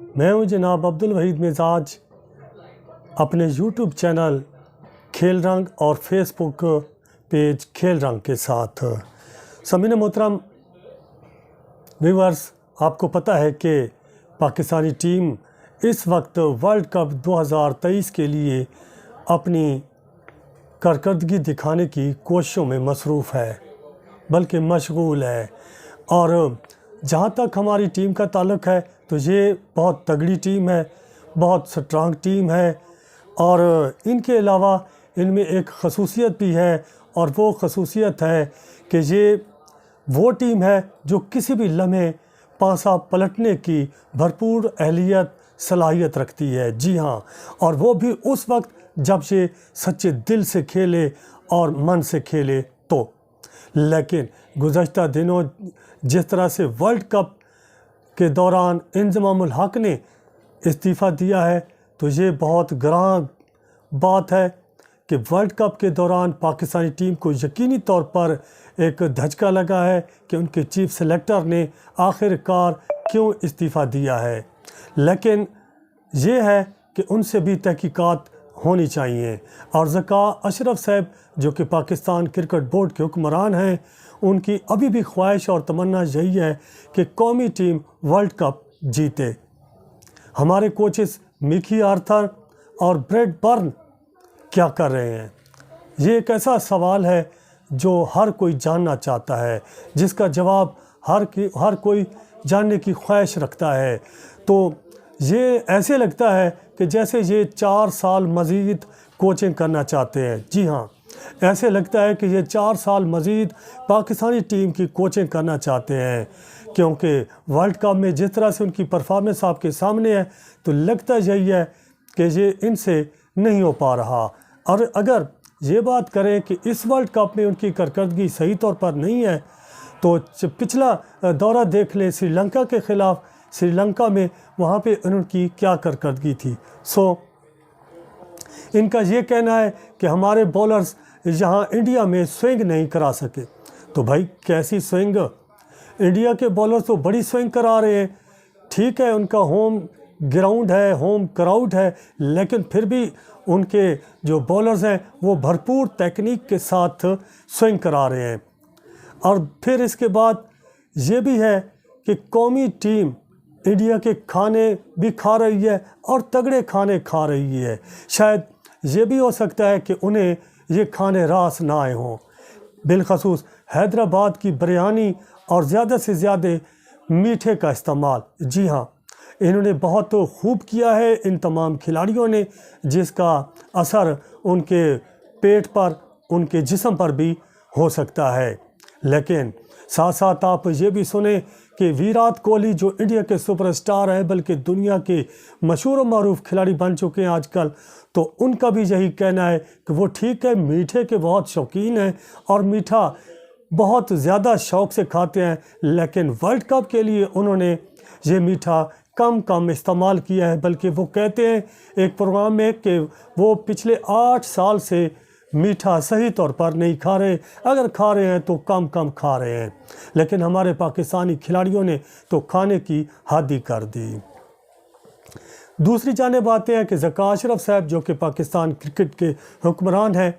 मैं हूं जनाब अब्दुल वहीद मिजाज अपने यूट्यूब चैनल खेल रंग और फेसबुक पेज खेल रंग के साथ। समीन मोहतरम व्यूअर्स, आपको पता है कि पाकिस्तानी टीम इस वक्त वर्ल्ड कप 2023 के लिए अपनी कारकर्दगी दिखाने की कोशिशों में मसरूफ़ है, बल्कि मशगूल है। और जहाँ तक हमारी टीम का ताल्लुक़ है तो ये बहुत तगड़ी टीम है, बहुत स्ट्रांग टीम है। और इनके अलावा इनमें एक खसूसियत भी है, और वो खसूसियत है कि ये वो टीम है जो किसी भी लम्हे पासा पलटने की भरपूर अहलियत सलाहियत रखती है। जी हाँ, और वो भी उस वक्त जब ये सच्चे दिल से खेले और मन से खेले तो। लेकिन गुज़श्ता दिनों जिस तरह से वर्ल्ड कप के दौरान इंज़मामुल हक़ ने इस्तीफ़ा दिया है, तो ये बहुत गरां बात है कि वर्ल्ड कप के दौरान पाकिस्तानी टीम को यकीनी तौर पर एक धचका लगा है कि उनके चीफ सेलेक्टर ने आखिरकार क्यों इस्तीफ़ा दिया है। लेकिन ये है कि उनसे भी तहकीकात होनी चाहिए। और ज़का अशरफ साहब जो कि पाकिस्तान क्रिकेट बोर्ड के हुक्मरान हैं, उनकी अभी भी ख्वाहिश और तमन्ना यही है कि कौमी टीम वर्ल्ड कप जीते। हमारे कोचेस मिकी आर्थर और ब्रेड बर्न क्या कर रहे हैं? ये एक ऐसा सवाल है जो हर कोई जानना चाहता है, जिसका जवाब हर कोई जानने की ख्वाहिश रखता है। तो ये ऐसे लगता है कि जैसे ये 4 साल मज़ीद कोचिंग करना चाहते हैं। जी हाँ, ऐसे लगता है कि ये 4 साल मज़ीद पाकिस्तानी टीम की कोचिंग करना चाहते हैं, क्योंकि वर्ल्ड कप में जिस तरह से उनकी परफॉर्मेंस आपके सामने है, तो लगता यही है कि ये इनसे नहीं हो पा रहा। और अगर ये बात करें कि इस वर्ल्ड कप में उनकी कारकर्दगी सही तौर पर नहीं है, तो पिछला दौरा देख ले श्रीलंका के ख़िलाफ़। श्रीलंका में वहाँ पे उनकी क्या कारकर्दगी थी। इनका ये कहना है कि हमारे बॉलर्स यहाँ इंडिया में स्विंग नहीं करा सके। तो भाई कैसी स्विंग? इंडिया के बॉलर्स तो बड़ी स्विंग करा रहे हैं। ठीक है, उनका होम ग्राउंड है, होम क्राउड है, लेकिन फिर भी उनके जो बॉलर्स हैं वो भरपूर टेक्निक के साथ स्विंग करा रहे हैं। और फिर इसके बाद ये भी है कि कौमी टीम इंडिया के खाने भी खा रही है और तगड़े खाने खा रही है। शायद ये भी हो सकता है कि उन्हें ये खाने रास ना आए हों। बिलखसूस हैदराबाद की बिरयानी और ज़्यादा से ज़्यादा मीठे का इस्तेमाल। जी हाँ, इन्होंने बहुत खूब किया है इन तमाम खिलाड़ियों ने, जिसका असर उनके पेट पर, उनके जिस्म पर भी हो सकता है। लेकिन साथ साथ आप ये भी सुने कि विराट कोहली जो इंडिया के सुपरस्टार हैं, बल्कि दुनिया के मशहूर और मारूफ खिलाड़ी बन चुके हैं आजकल, तो उनका भी यही कहना है कि वो ठीक है मीठे के बहुत शौकीन हैं और मीठा बहुत ज़्यादा शौक़ से खाते हैं, लेकिन वर्ल्ड कप के लिए उन्होंने ये मीठा कम इस्तेमाल किया है। बल्कि वो कहते हैं एक प्रोग्राम में कि वो पिछले 8 साल से मीठा सही तौर पर नहीं खा रहे, अगर खा रहे हैं तो कम खा रहे हैं। लेकिन हमारे पाकिस्तानी खिलाड़ियों ने तो खाने की हद ही कर दी। दूसरी जानिब आते हैं कि ज़का अशरफ साहब जो कि पाकिस्तान क्रिकेट के हुक्मरान हैं,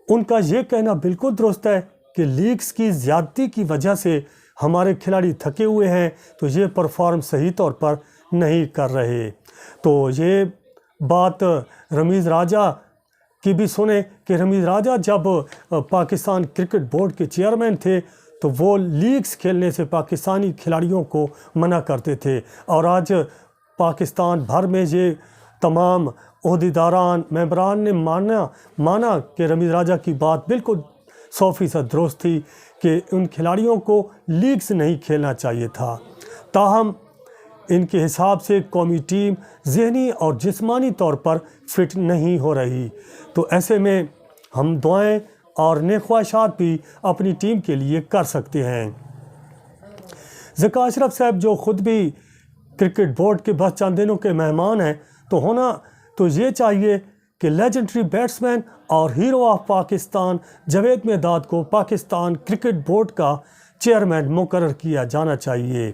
उनका ये कहना बिल्कुल दुरुस्त है कि लीग्स की ज़्यादती की वजह से हमारे खिलाड़ी थके हुए हैं, तो ये परफॉर्म सही तौर पर नहीं कर रहे। तो ये बात रमीज़ राजा की भी सुने कि रमीज़ राजा जब पाकिस्तान क्रिकेट बोर्ड के चेयरमैन थे, तो वो लीग्स खेलने से पाकिस्तानी खिलाड़ियों को मना करते थे। और आज पाकिस्तान भर में ये तमाम ओहदेदारान मेंबरान ने माना कि रमीज़ राजा की बात बिल्कुल 100% दुरुस्त थी कि उन खिलाड़ियों को लीग्स नहीं खेलना चाहिए था। ताहम इनके हिसाब से कौमी टीम ज़हनी और जिस्मानी तौर पर फिट नहीं हो रही। तो ऐसे में हम दुआएं और नेक ख्वाहिशात भी अपनी टीम के लिए कर सकते हैं। ज़का अशरफ साहब जो ख़ुद भी क्रिकेट बोर्ड के बस चंद दिनों के मेहमान हैं, तो होना तो ये चाहिए कि लेजेंडरी बैट्समैन और हीरो ऑफ पाकिस्तान जावेद मियांदाद को पाकिस्तान क्रिकेट बोर्ड का चेयरमैन मुकर्रर किया जाना चाहिए,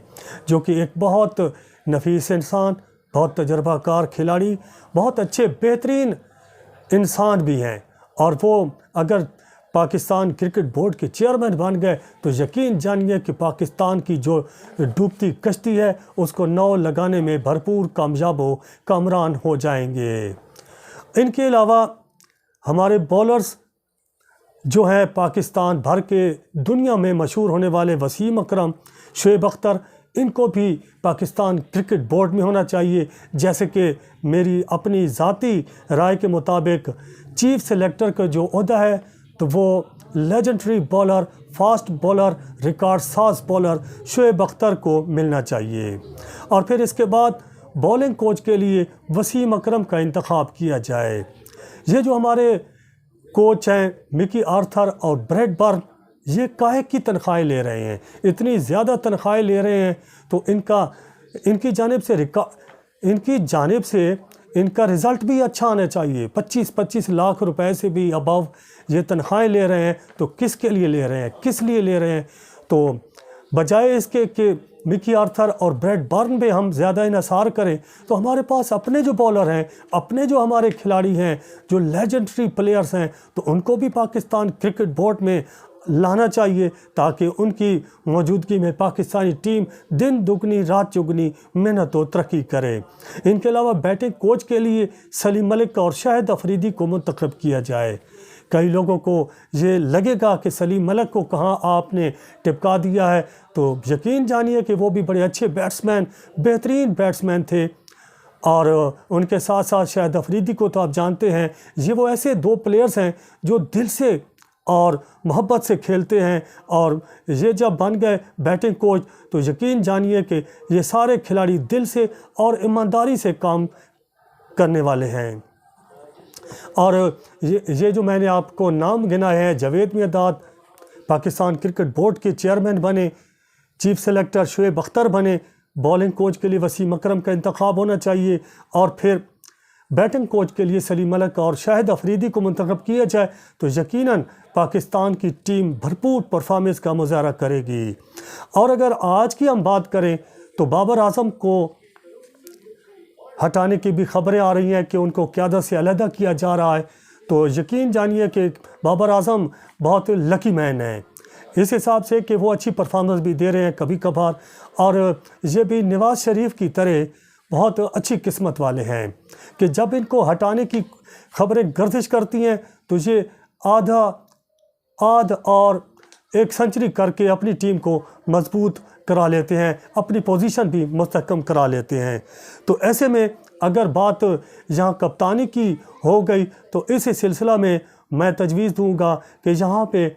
जो कि एक बहुत नफीस इंसान, बहुत तजर्बाकार खिलाड़ी, बहुत अच्छे बेहतरीन इंसान भी हैं। और वो अगर पाकिस्तान क्रिकेट बोर्ड के चेयरमैन बन गए तो यकीन जानिए कि पाकिस्तान की जो डूबती कश्ती है उसको नाव लगाने में भरपूर कामरान हो जाएंगे। इनके अलावा हमारे बॉलर्स जो है पाकिस्तान भर के दुनिया में मशहूर होने वाले वसीम अकरम, शुएब अख्तर, इनको भी पाकिस्तान क्रिकेट बोर्ड में होना चाहिए। जैसे कि मेरी अपनी ज़ाती राय के मुताबिक चीफ सेलेक्टर का जो ओहदा है तो वो legendary bowler, fast bowler, record साज बॉलर शुएब अख्तर को मिलना चाहिए। और फिर इसके बाद बॉलिंग कोच के लिए वसीम अकरम का इंतखाब किया जाए। ये जो हमारे कोच हैं मिकी आर्थर और ब्रैड बर्न, ये काहे की तनख्वाहें ले रहे हैं, इतनी ज़्यादा तनख्वाहें ले रहे हैं तो इनकी जानिब से इनका रिज़ल्ट भी अच्छा आना चाहिए। 25-25 लाख रुपए से भी अबव ये तनख्वाहें ले रहे हैं तो किसके लिए ले रहे हैं, किस लिए ले रहे हैं? तो बजाय इसके कि मिकी आर्थर और ब्रैड बर्न पे हम ज़्यादा इन्हिसार करें तो हमारे पास अपने जो बॉलर हैं, अपने जो हमारे खिलाड़ी हैं, जो लेजेंडरी प्लेयर्स हैं, तो उनको भी पाकिस्तान क्रिकेट बोर्ड में लाना चाहिए ताकि उनकी मौजूदगी में पाकिस्तानी टीम दिन दुगनी रात चुगनी मेहनत और तरक्की करे। इनके अलावा बैटिंग कोच के लिए सलीम मलिक और शाहिद अफरीदी को मुंतखब किया जाए। कई लोगों को ये लगेगा कि सलीम मलिक को कहाँ आपने टिपका दिया है, तो यकीन जानिए कि वो भी बड़े अच्छे बैट्समैन, बेहतरीन बैट्समैन थे। और उनके साथ साथ शाहिद अफरीदी को तो आप जानते हैं, ये वो ऐसे दो प्लेयर्स हैं जो दिल से और मोहब्बत से खेलते हैं। और ये जब बन गए बैटिंग कोच तो यकीन जानिए कि ये सारे खिलाड़ी दिल से और ईमानदारी से काम करने वाले हैं। और ये जो मैंने आपको नाम गिनाए हैं, जावेद मियांदाद पाकिस्तान क्रिकेट बोर्ड के चेयरमैन बने, चीफ सेलेक्टर शुएब अख्तर बने, बॉलिंग कोच के लिए वसीम अकरम का इंतखाब होना चाहिए, और फिर बैटिंग कोच के लिए सलीम मलिक और शाहिद अफरीदी को मुंतखब किया जाए तो यकीनन पाकिस्तान की टीम भरपूर परफॉर्मेंस का मुजाहरा करेगी। और अगर आज की हम बात करें तो बाबर आजम को हटाने की भी खबरें आ रही हैं कि उनको क़यादत से अलहदा किया जा रहा है। तो यकीन जानिए कि बाबर आजम बहुत लकी मैन है इस हिसाब से कि वो अच्छी परफॉर्मेंस भी दे रहे हैं कभी कभार, और ये भी नवाज़ शरीफ की तरह बहुत अच्छी किस्मत वाले हैं कि जब इनको हटाने की खबरें गर्दिश करती हैं तो ये आध और एक सेंचुरी करके अपनी टीम को मजबूत करा लेते हैं, अपनी पोजीशन भी मुस्तहकम करा लेते हैं। तो ऐसे में अगर बात यहाँ कप्तानी की हो गई तो इस सिलसिला में मैं तजवीज़ दूंगा कि यहाँ पे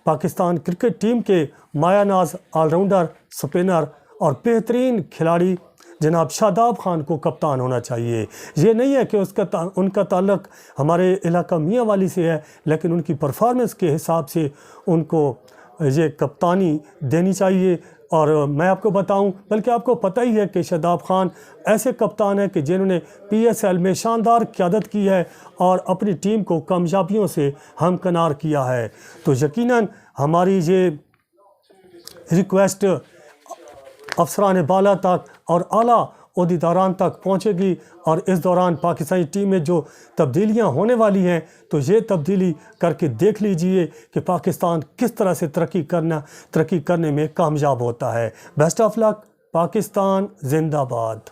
पाकिस्तान क्रिकेट टीम के मायानाज ऑलराउंडर, स्पिनर और बेहतरीन खिलाड़ी जनाब शादाब खान को कप्तान होना चाहिए। ये नहीं है कि उनका ताल्लुक़ हमारे इलाका मियाँ वाली से है, लेकिन उनकी परफॉर्मेंस के हिसाब से उनको ये कप्तानी देनी चाहिए। और मैं आपको बताऊं, बल्कि आपको पता ही है कि शादाब खान ऐसे कप्तान हैं कि जिन्होंने PSL में शानदार क़यादत की है और अपनी टीम को कामयाबियों से हमकिनार किया है। तो यकीनन हमारी ये रिक्वेस्ट अफसरान बाला तक और आला ओहदेदारान तक पहुँचेगी, और इस दौरान पाकिस्तानी टीम में जो तब्दीलियां होने वाली हैं तो ये तब्दीली करके देख लीजिए कि पाकिस्तान किस तरह से तरक्की करने में कामयाब होता है। बेस्ट ऑफ लक, पाकिस्तान जिंदाबाद।